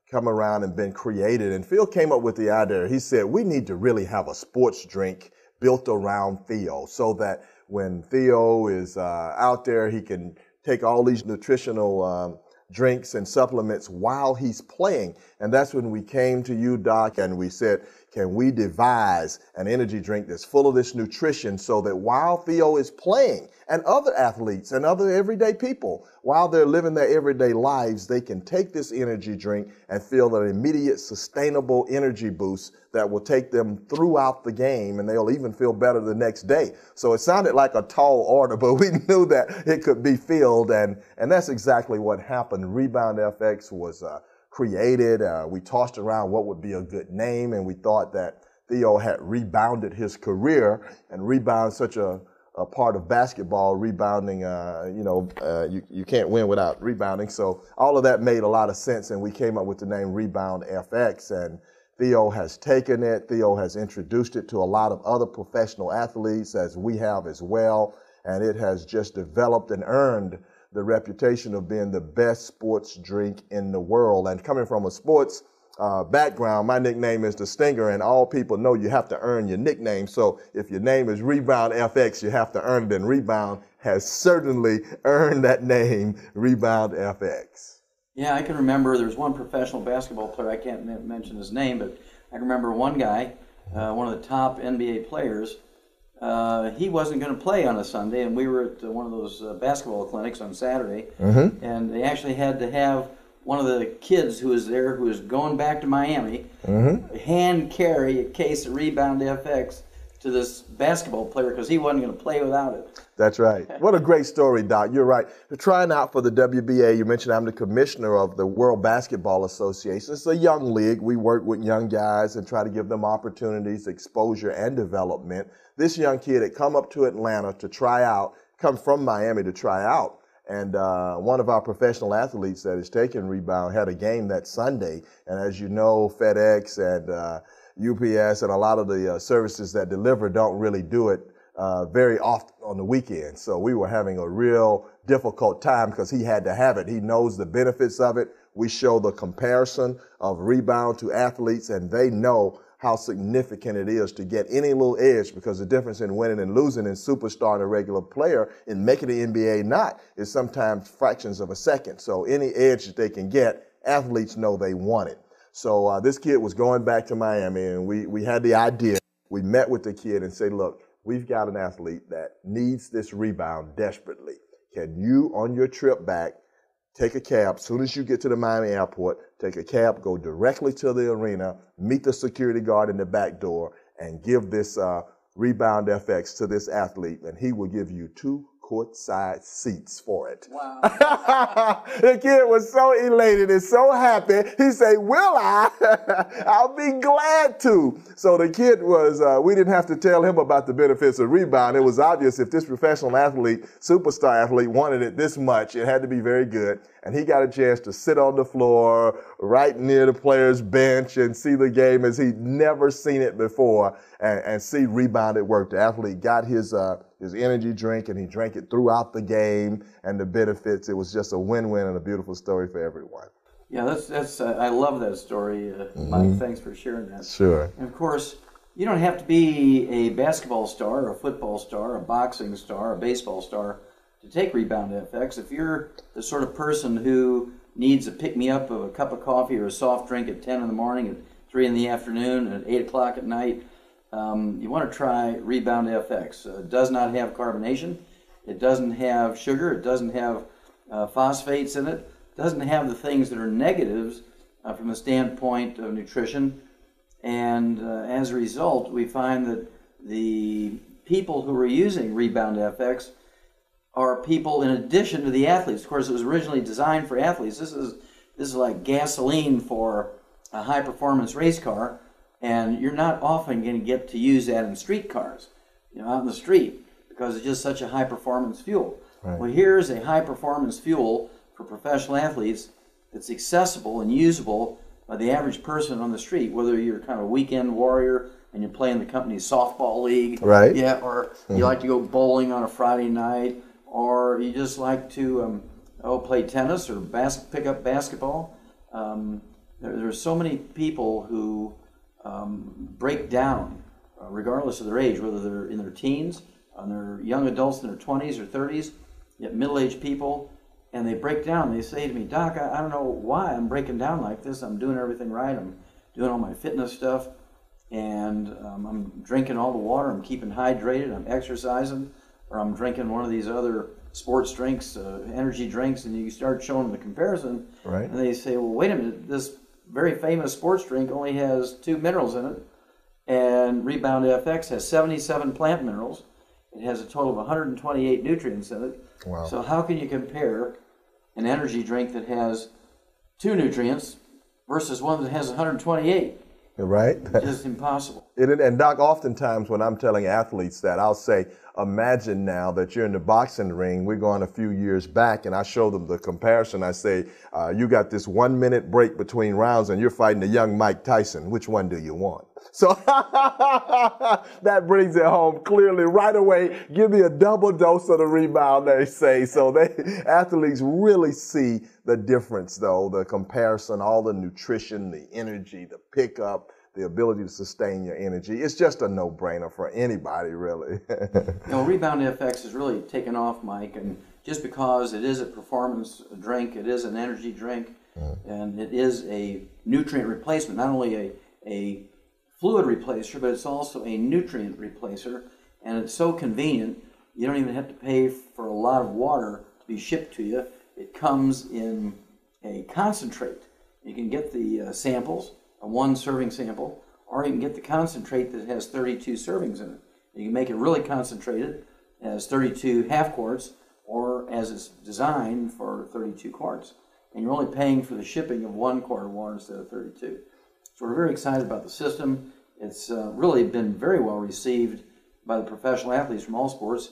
come around and been created. And Phil came up with the idea. He said, we need to really have a sports drink built around Theo so that when Theo is out there, he can take all these nutritional drinks and supplements while he's playing. And that's when we came to you, Doc, and we said, can we devise an energy drink that's full of this nutrition so that while Theo is playing, and other athletes and other everyday people, while they're living their everyday lives, they can take this energy drink and feel an immediate sustainable energy boost that will take them throughout the game, and they'll even feel better the next day. So it sounded like a tall order, but we knew that it could be filled, and that's exactly what happened. Rebound FX was created. We tossed around what would be a good name, and we thought that Theo had rebounded his career, and rebound such a part of basketball, rebounding, you can't win without rebounding. So all of that made a lot of sense, and we came up with the name Rebound FX, and Theo has taken it. Theo has introduced it to a lot of other professional athletes, as we have as well, and it has just developed and earned the reputation of being the best sports drink in the world. And coming from a sports background, my nickname is the Stinger, and all people know you have to earn your nickname. So if your name is Rebound FX, you have to earn it, and Rebound has certainly earned that name, Rebound FX. Yeah, I can remember there was one professional basketball player, I can't mention his name, but I can remember one guy, one of the top NBA players, he wasn't going to play on a Sunday, and we were at one of those basketball clinics on Saturday, and they actually had to have one of the kids who was there, who was going back to Miami, hand carry a case of Rebound FX to this basketball player because he wasn't going to play without it. That's right. What a great story, Doc. You're right. You're trying out for the WBA. You mentioned I'm the commissioner of the World Basketball Association. It's a young league. We work with young guys and try to give them opportunities, exposure, and development. This young kid had come up to Atlanta to try out, come from Miami to try out. And one of our professional athletes that is taking Rebound had a game that Sunday. And as you know, FedEx and UPS and a lot of the services that deliver don't really do it very often on the weekend. So we were having a real difficult time because he had to have it. He knows the benefits of it. We show the comparison of Rebound to athletes, and they know how significant it is to get any little edge, because the difference in winning and losing in superstar and a regular player in making the NBA not is sometimes fractions of a second. So any edge that they can get, athletes know they want it. So this kid was going back to Miami, and we had the idea. We met with the kid and said, look, we've got an athlete that needs this Rebound desperately. Can you, on your trip back, take a cab, as soon as you get to the Miami airport, take a cab, go directly to the arena, meet the security guard in the back door, and give this Rebound FX to this athlete, and he will give you 2 courtside seats for it. Wow. The kid was so elated and so happy. He said, will I? I'll be glad to. So the kid was, we didn't have to tell him about the benefits of Rebound. It was obvious if this professional athlete, superstar athlete, wanted it this much, it had to be very good. And he got a chance to sit on the floor right near the player's bench and see the game as he'd never seen it before and see Rebound at work. The athlete got his energy drink and he drank it throughout the game and the benefits. It was just a win-win and a beautiful story for everyone. Yeah, that's I love that story, Mike. Thanks for sharing that. Sure. And of course, you don't have to be a basketball star, a football star, a boxing star, a baseball star to take Rebound FX. If you're the sort of person who needs a pick-me-up of a cup of coffee or a soft drink at 10 in the morning, at 3 in the afternoon, at 8 o'clock at night, you want to try Rebound FX. It does not have carbonation. It doesn't have sugar. It doesn't have phosphates in it. It doesn't have the things that are negatives from the standpoint of nutrition. And as a result, we find that the people who are using Rebound FX are people in addition to the athletes. Of course, it was originally designed for athletes. This is like gasoline for a high-performance race car, and you're not often going to get to use that in street cars, out in the street, because it's just such a high-performance fuel. Right. Well, here's a high-performance fuel for professional athletes that's accessible and usable by the average person on the street, whether you're kind of a weekend warrior and you play in the company's softball league, right? Yeah, or you like to go bowling on a Friday night, or you just like to play tennis or pick up basketball. There's so many people who break down, regardless of their age, whether they're in their teens, they're young adults in their 20s or 30s, yet middle-aged people, and they break down. They say to me, Doc, I don't know why I'm breaking down like this. I'm doing everything right. I'm doing all my fitness stuff, and I'm drinking all the water. I'm keeping hydrated. I'm exercising, or I'm drinking one of these other sports drinks, energy drinks, and you start showing them the comparison, right? And they say, well, wait a minute, this very famous sports drink only has 2 minerals in it, and Rebound FX has 77 plant minerals. It has a total of 128 nutrients in it. Wow. So how can you compare an energy drink that has 2 nutrients versus one that has 128? Right? It's just impossible. And Doc, oftentimes when I'm telling athletes that, I'll say, imagine now that you're in the boxing ring. We're going a few years back, and I show them the comparison. I say, you got this 1-minute break between rounds, and you're fighting the young Mike Tyson. Which one do you want? So that brings it home clearly right away. Give me a double dose of the Rebound, they say. So athletes really see the difference, though, the comparison, all the nutrition, the energy, the pickup, the ability to sustain your energy. It's just a no-brainer for anybody, really. Rebound FX has really taken off, Mike, and just because it is a performance drink, it is an energy drink, and it is a nutrient replacement, not only a fluid replacer, but it's also a nutrient replacer, and it's so convenient, you don't even have to pay for a lot of water to be shipped to you. It comes in a concentrate. You can get the samples, a 1-serving sample, or you can get the concentrate that has 32 servings in it. You can make it really concentrated as 32 half quarts, or as it's designed for 32 quarts. And you're only paying for the shipping of 1 quart of water instead of 32. So we're very excited about the system. It's really been very well received by the professional athletes from all sports.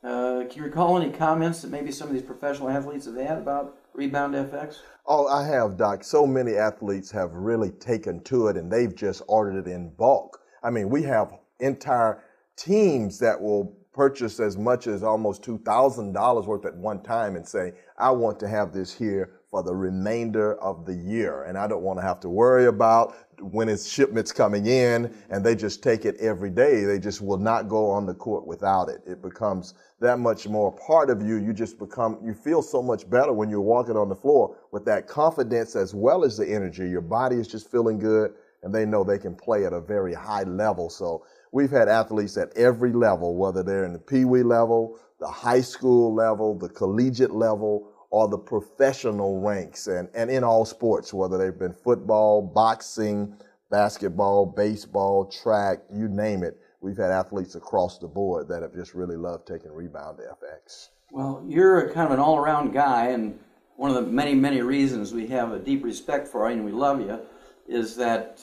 Can you recall any comments that maybe some of these professional athletes have had about Rebound FX? Oh, I have, Doc. So many athletes have really taken to it, and they've just ordered it in bulk. I mean, we have entire teams that will purchase as much as almost $2,000 worth at one time and say, I want to have this here for the remainder of the year, and I don't want to have to worry about when its shipment's coming in, and they just take it every day. They just will not go on the court without it. It becomes that much more part of you. You feel so much better when you're walking on the floor with that confidence as well as the energy. Your body is just feeling good, and they know they can play at a very high level. So we've had athletes at every level, whether they're in the Pee-wee level, the high school level, the collegiate level, or the professional ranks, and in all sports, whether they've been football, boxing, basketball, baseball, track, you name it. We've had athletes across the board that have just really loved taking Rebound FX. Well, you're a kind of an all-around guy, and one of the many, many reasons we have a deep respect for you and we love you is that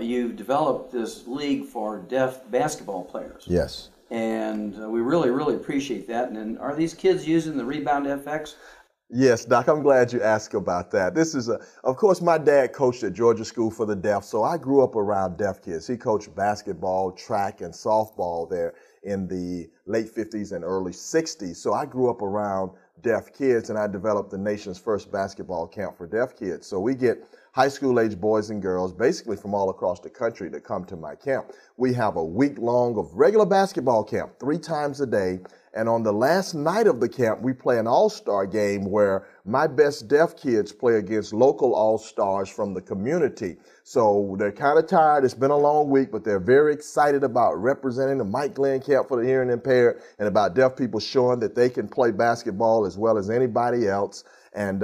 you've developed this league for deaf basketball players. Yes. And we really, really appreciate that. And are these kids using the Rebound Fx? Yes, Doc, I'm glad you asked about that. This is, of course, my dad coached at Georgia School for the Deaf, so I grew up around deaf kids. He coached basketball, track, and softball there in the late 50s and early 60s. So I grew up around deaf kids, and I developed the nation's first basketball camp for deaf kids. So we get high school age boys and girls, basically from all across the country, to come to my camp. We have a week long of regular basketball camp, 3 times a day. And on the last night of the camp, we play an all-star game where my best deaf kids play against local all-stars from the community. So they're kind of tired. It's been a long week, but they're very excited about representing the Mike Glen camp for the hearing impaired and about deaf people showing that they can play basketball as well as anybody else. And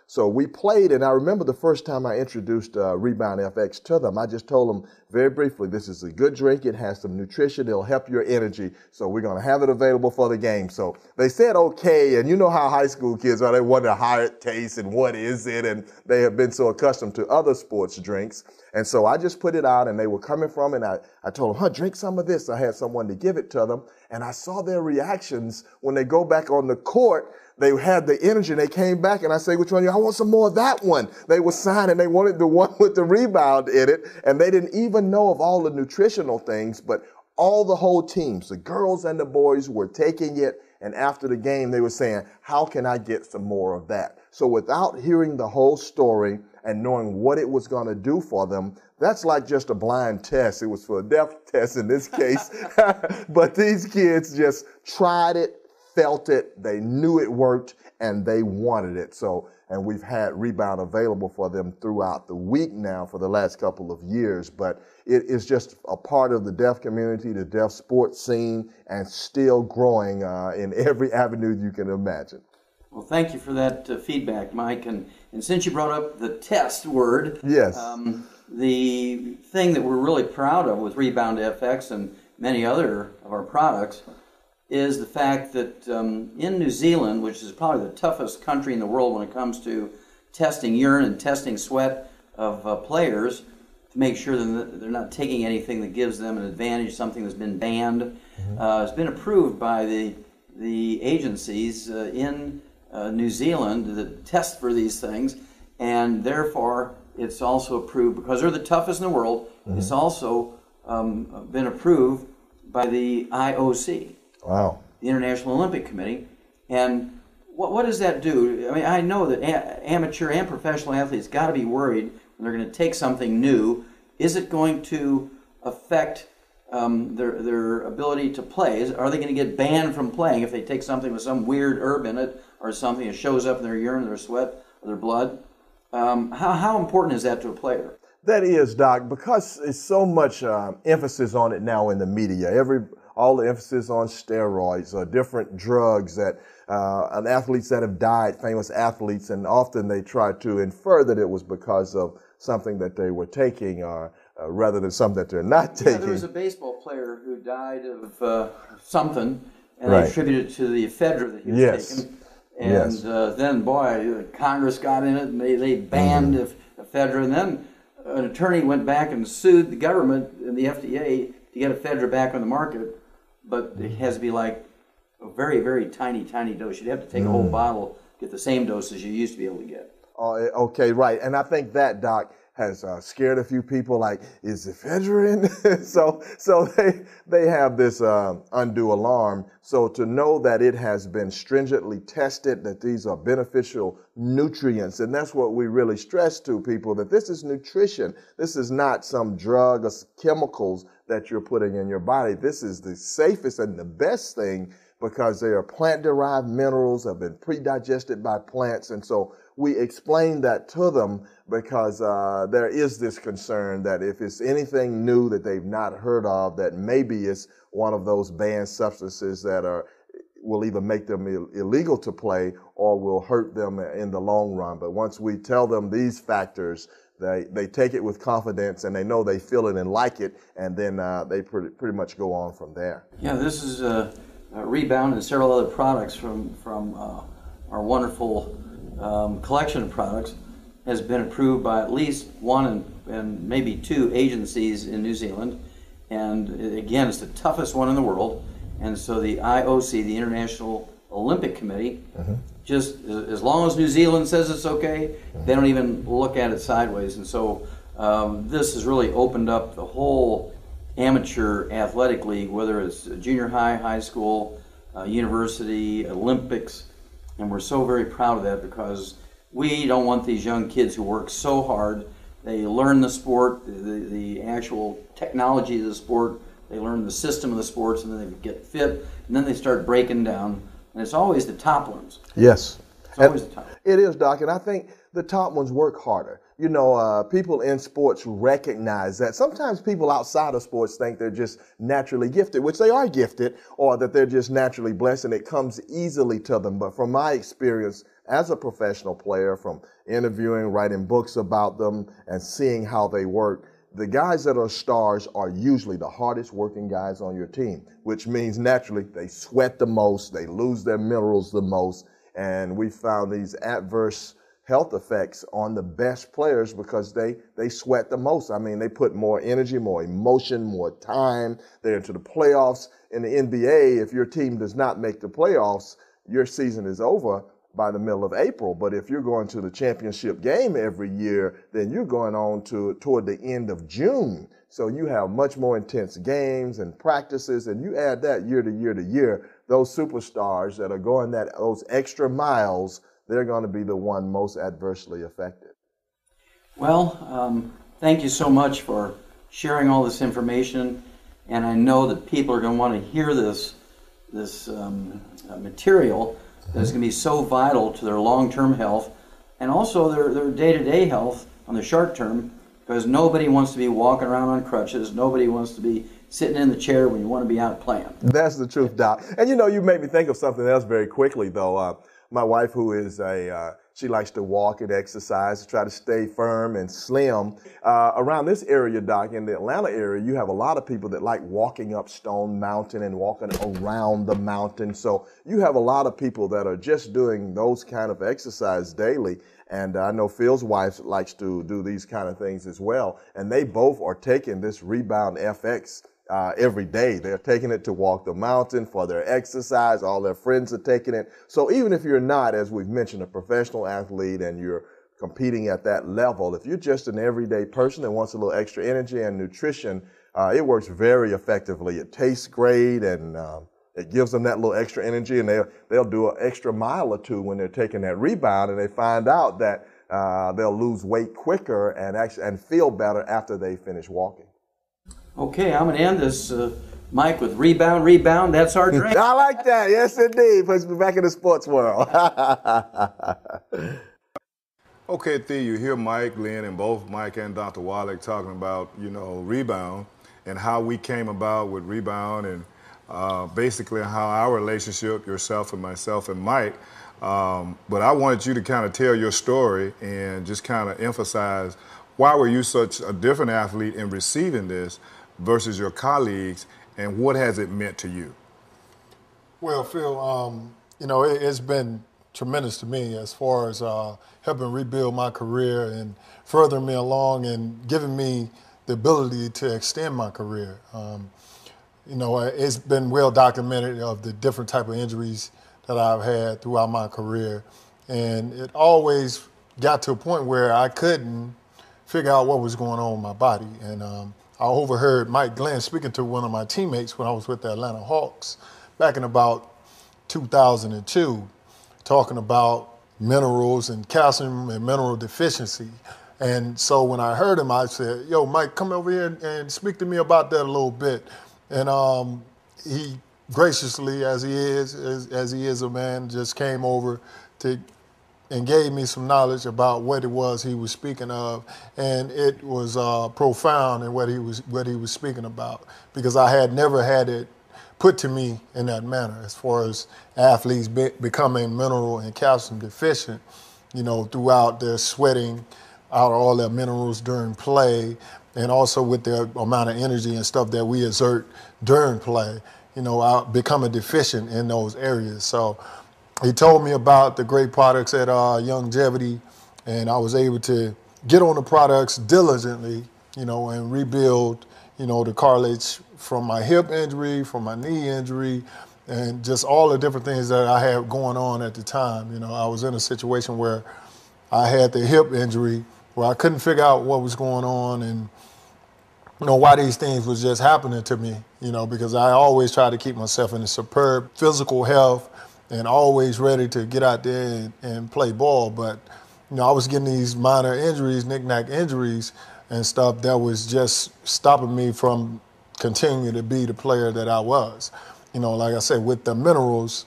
so we played, and I remember the first time I introduced Rebound Fx to them, I just told them very briefly, this is a good drink. It has some nutrition. It'll help your energy. So we're going to have it available for the game. So they said okay, and you know how high school kids are. They wonder how it tastes and what is it, and they have been so accustomed to other sports drinks. And so I just put it out, and they were coming from it, and I told them, drink some of this. I had someone to give it to them, and I saw their reactions when they go back on the court. They had the energy, and they came back, and I say, which one? I want some more of that one. They were signing. They wanted the one with the rebound in it, and they didn't even know of all the nutritional things, but all the whole teams, the girls and the boys, were taking it, and after the game, they were saying, how can I get some more of that? So without hearing the whole story and knowing what it was going to do for them, that's like just a blind test. It was for a deaf test in this case, but these kids just tried it, felt it, they knew it worked, and they wanted it. So, and we've had Rebound available for them throughout the week now for the last couple of years, but it is just a part of the deaf community, the deaf sports scene, and still growing in every avenue you can imagine. Well, thank you for that feedback, Mike. And since you brought up the test word, yes, the thing that we're really proud of with Rebound Fx and many other of our products is the fact that in New Zealand, which is probably the toughest country in the world when it comes to testing urine and testing sweat of players to make sure that they're not taking anything that gives them an advantage, something that's been banned, has been approved by the agencies in New Zealand that test for these things, and therefore it's also approved, because they're the toughest in the world, it's also been approved by the IOC. Wow. The International Olympic Committee. And what does that do? I mean, I know that amateur and professional athletes got to be worried when they're going to take something new. Is it going to affect their ability to play? Are they going to get banned from playing if they take something with some weird herb in it or something that shows up in their urine, their sweat, or their blood? How important is that to a player? That is, Doc, because there's so much emphasis on it now in the media. All the emphasis on steroids or different drugs that athletes that have died, famous athletes, and often they try to infer that it was because of something that they were taking rather than something that they're not taking. There was a baseball player who died of something, and they attributed it to the ephedra that he was taking. And then, boy, Congress got in it, and they banned ephedra, and then an attorney went back and sued the government and the FDA to get ephedra back on the market. But it has to be like a very, very tiny dose. You'd have to take a whole bottle, get the same dose as you used to be able to get. Okay, right. And I think that, Doc, has scared a few people, like, is ephedra in? so they have this undue alarm. So to know that it has been stringently tested, that these are beneficial nutrients, and that's what we really stress to people, that this is nutrition. This is not some drug or chemicals that you're putting in your body. This is the safest and the best thing, because they are plant-derived minerals, have been pre-digested by plants, and so we explain that to them, because there is this concern that if it's anything new that they've not heard of, that maybe it's one of those banned substances that will either make them illegal to play or will hurt them in the long run. But once we tell them these factors, they take it with confidence, and they know they feel it and like it, and then they pretty much go on from there. Yeah, this is Rebound and several other products from our wonderful collection of products has been approved by at least one and maybe two agencies in New Zealand. And again, it's the toughest one in the world. And so the IOC, the International Olympic Committee, just as long as New Zealand says it's okay, they don't even look at it sideways. And so this has really opened up the whole amateur athletic league, whether it's junior high, high school, university, Olympics. And we're so very proud of that, because we don't want these young kids who work so hard. They learn the sport, the actual technology of the sport, they learn the system of the sports, and then they get fit, and then they start breaking down. And it's always the top ones. Yes. It's always the top. It is, Doc, and I think the top ones work harder. You know, people in sports recognize that. Sometimes people outside of sports think they're just naturally gifted, which they are gifted, or that they're just naturally blessed and it comes easily to them. But from my experience as a professional player, from interviewing, writing books about them, and seeing how they work, the guys that are stars are usually the hardest working guys on your team, which means naturally they sweat the most, they lose their minerals the most, and we found these adverse health effects on the best players because they sweat the most. I mean, they put more energy, more emotion, more time. They're into the playoffs. In the NBA, if your team does not make the playoffs, your season is over by the middle of April. But if you're going to the championship game every year, then you're going on toward the end of June. So you have much more intense games and practices, and you add that year to year to year, those superstars that are going those extra miles, they're going to be the one most adversely affected. Well, thank you so much for sharing all this information, and I know that people are going to want to hear this material that's going to be so vital to their long-term health and also their day-to-day health on the short term, because nobody wants to be walking around on crutches. Nobody wants to be sitting in the chair when you want to be out playing. That's the truth, Doc. And you know, you made me think of something else very quickly, though. My wife, who is she likes to walk and exercise to try to stay firm and slim. Around this area, Doc, in the Atlanta area, you have a lot of people that like walking up Stone Mountain and walking around the mountain. So you have a lot of people that are just doing those kind of exercise daily. And I know Phil's wife likes to do these kind of things as well. And they both are taking this Rebound Fx every day. They're taking it to walk the mountain for their exercise. All their friends are taking it. So even if you're not, as we've mentioned, a professional athlete and you're competing at that level, if you're just an everyday person that wants a little extra energy and nutrition, it works very effectively. It tastes great, and it gives them that little extra energy, and they'll do an extra mile or two when they're taking that Rebound, and they find out that they'll lose weight quicker and feel better after they finish walking. Okay, I'm going to end this, Mike, with Rebound. That's our drink. I like that. Yes, indeed. Puts me back in the sports world. Okay, Theo, you hear Mike, Glen, and both Mike and Dr. Wallach talking about, Rebound and how we came about with Rebound, and basically how our relationship, yourself and myself and Mike. But I wanted you to kind of tell your story and just kind of emphasize, why were you such a different athlete in receiving this versus your colleagues, and what has it meant to you? Well, Phil, it's been tremendous to me as far as helping rebuild my career and furthering me along and giving me the ability to extend my career. It's been well documented of the different type of injuries that I've had throughout my career, and it always got to a point where I couldn't figure out what was going on with my body. And I overheard Mike Glen speaking to one of my teammates when I was with the Atlanta Hawks back in about 2002, talking about minerals and calcium and mineral deficiency. And so when I heard him, I said, "Yo, Mike, come over here and speak to me about that a little bit." And he graciously, as he is a man, just came over and gave me some knowledge about what it was he was speaking of, and it was profound in what he was speaking about, because I had never had it put to me in that manner, as far as athletes becoming mineral and calcium deficient, throughout their sweating out all their minerals during play, and also with the amount of energy and stuff that we exert during play. becoming deficient in those areas. So he told me about the great products at Youngevity, and I was able to get on the products diligently, and rebuild, the cartilage from my hip injury, from my knee injury, and just all the different things that I had going on at the time. I was in a situation where I had the hip injury where I couldn't figure out what was going on and why these things was just happening to me, because I always try to keep myself in a superb physical health and always ready to get out there and play ball. But, I was getting these minor injuries, knick-knack injuries and stuff that was just stopping me from continuing to be the player that I was. Like I said, with the minerals,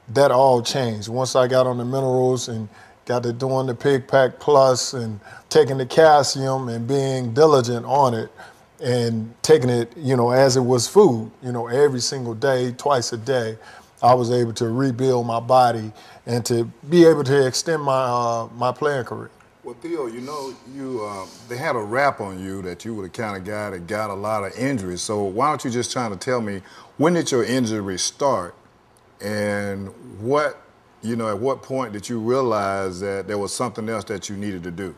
that all changed. Once I got on the minerals and got to doing the Pig Pack Plus and taking the calcium and being diligent on it, and taking it, as it was food, every single day, twice a day, I was able to rebuild my body and to be able to extend my playing career. Well, Theo, they had a rap on you that you were the kind of guy that got a lot of injuries. So why don't you just try to tell me, when did your injury start, and at what point did you realize that there was something else that you needed to do?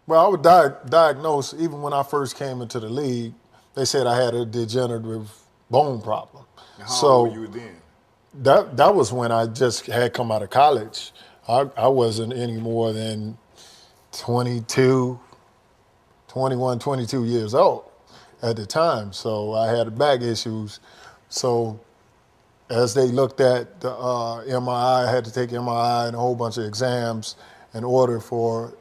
Well, I was diagnosed, even when I first came into the league, they said I had a degenerative bone problem. How old were you then? That was when I just had come out of college. I wasn't any more than 22 years old at the time. So I had back issues. So as they looked at the MRI, I had to take MRI and a whole bunch of exams in order for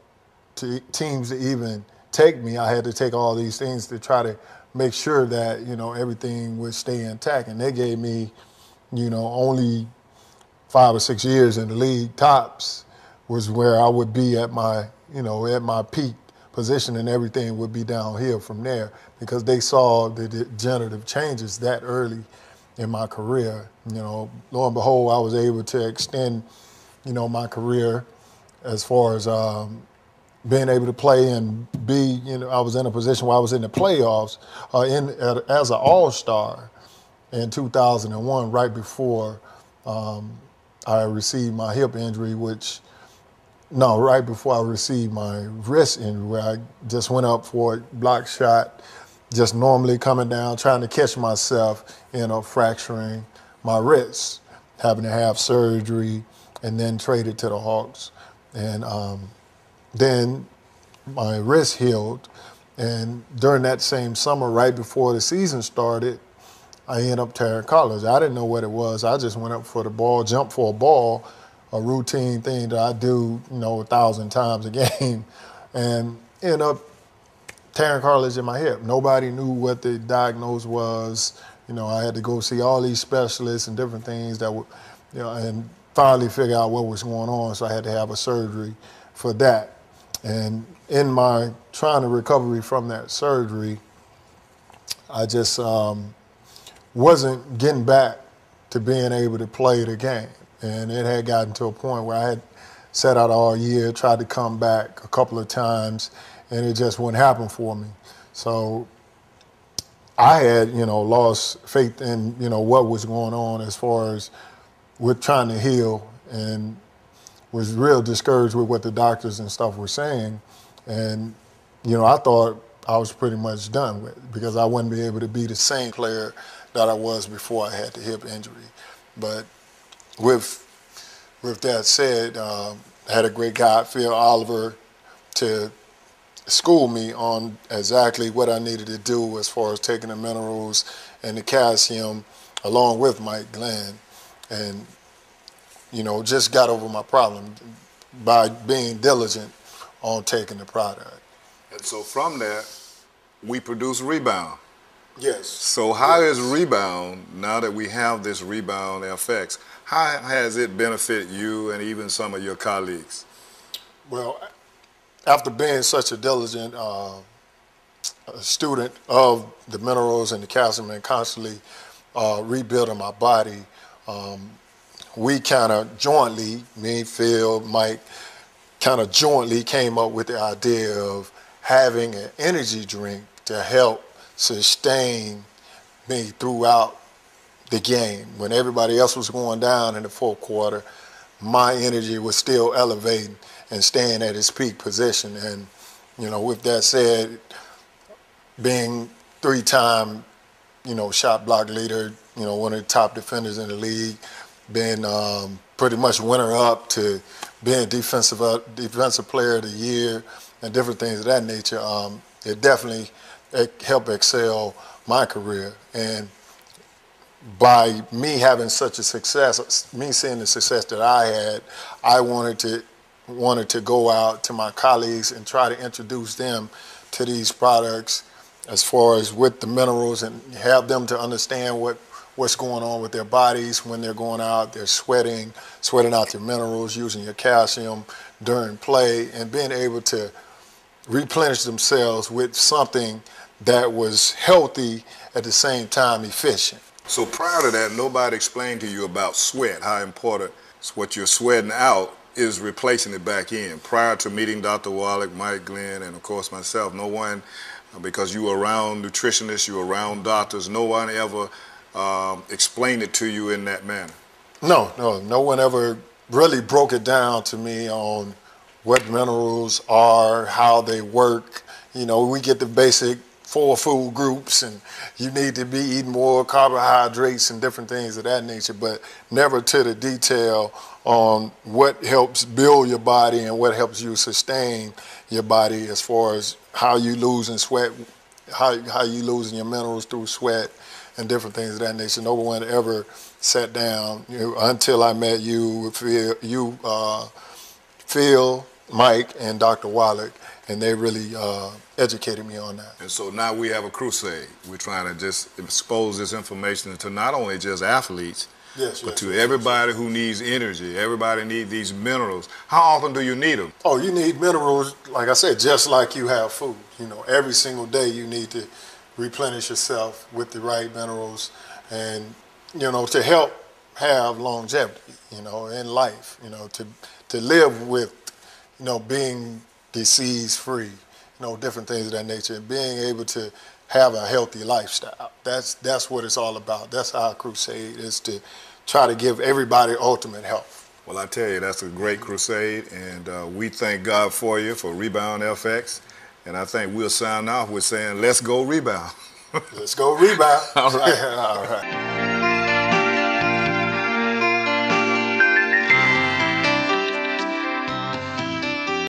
teams to even take me. I had to take all these things to try to make sure that, everything would stay intact. And they gave me, only 5 or 6 years in the league tops was where I would be at my, at my peak position, and everything would be downhill from there, because they saw the degenerative changes that early in my career. Lo and behold, I was able to extend, my career as far as being able to play and be, I was in a position where I was in the playoffs as an all-star in 2001, right before I received my hip injury, right before I received my wrist injury, where I just went up for a block shot, just normally coming down, trying to catch myself, fracturing my wrist, having to have surgery, and then traded to the Hawks. And then my wrist healed, and during that same summer, right before the season started, I ended up tearing college. I didn't know what it was. I just went up for the ball, jumped for a ball, a routine thing that I do, 1,000 times a game, and ended up tearing cartilage in my hip. Nobody knew what the diagnosis was. I had to go see all these specialists and different things that would, and finally figure out what was going on. So I had to have a surgery for that. And in my trying to recovery from that surgery, I just wasn't getting back to being able to play the game. And it had gotten to a point where I had sat out all year, tried to come back a couple of times, and it just wouldn't happen for me. So I had, lost faith in, what was going on as far as with trying to heal, and was real discouraged with what the doctors and stuff were saying. And, I thought I was pretty much done with it, because I wouldn't be able to be the same player that I was before I had the hip injury. But with that said, I had a great guy, Phil Oliver, to school me on exactly what I needed to do as far as taking the minerals and the calcium, along with Mike Glen, and just got over my problem by being diligent on taking the product. And so from that, we produce Rebound. Yes. So how is Rebound, now that we have this Rebound Fx, how has it benefited you and even some of your colleagues? Well, after being such a diligent student of the minerals and the calcium and constantly rebuilding my body, we kind of jointly, me, Phil, Mike, kind of jointly came up with the idea of having an energy drink to help sustain me throughout the game. When everybody else was going down in the fourth quarter, my energy was still elevating and staying at its peak position. And, you know, with that said, being 3-time, you know, shot block leader, you know, one of the top defenders in the league, being pretty much winner-up to being defensive player of the year and different things of that nature, it definitely helped excel my career. And by me having such a success, me seeing the success that I had, I wanted to go out to my colleagues and try to introduce them to these products as far as with the minerals and have them to understand what's going on with their bodies when they're going out, they're sweating out their minerals, using your calcium during play, and being able to replenish themselves with something that was healthy at the same time efficient. So prior to that, nobody explained to you about sweat, how important what you're sweating out is replacing it back in. Prior to meeting Dr. Wallach, Mike, Glen, and of course myself, no one, because you were around nutritionists, you were around doctors, no one ever explained it to you in that manner. No one ever really broke it down to me on what minerals are, how they work. You know, we get the basic 4 food groups, and you need to be eating more carbohydrates and different things of that nature, but never to the detail on what helps build your body and what helps you sustain your body as far as how you losing sweat, how you losing your minerals through sweat and different things of that nature. No one ever sat down until I met you, Phil, Mike, and Dr. Wallach, and they really educated me on that. And so now we have a crusade. We're trying to just expose this information to not only just athletes, but to everybody who needs energy. Everybody needs these minerals. How often do you need them? Oh, you need minerals, like I said, just like you have food. You know, every single day you need to replenish yourself with the right minerals and, you know, to help have longevity, you know, in life, you know, to live with, you know, being disease-free, you know, different things of that nature, and being able to have a healthy lifestyle. That's what it's all about. That's our crusade, is to try to give everybody ultimate health. Well, I tell you, that's a great crusade, and we thank God for you for Rebound Fx, and I think we'll sign off with saying, let's go Rebound. Let's go Rebound. All right. All right.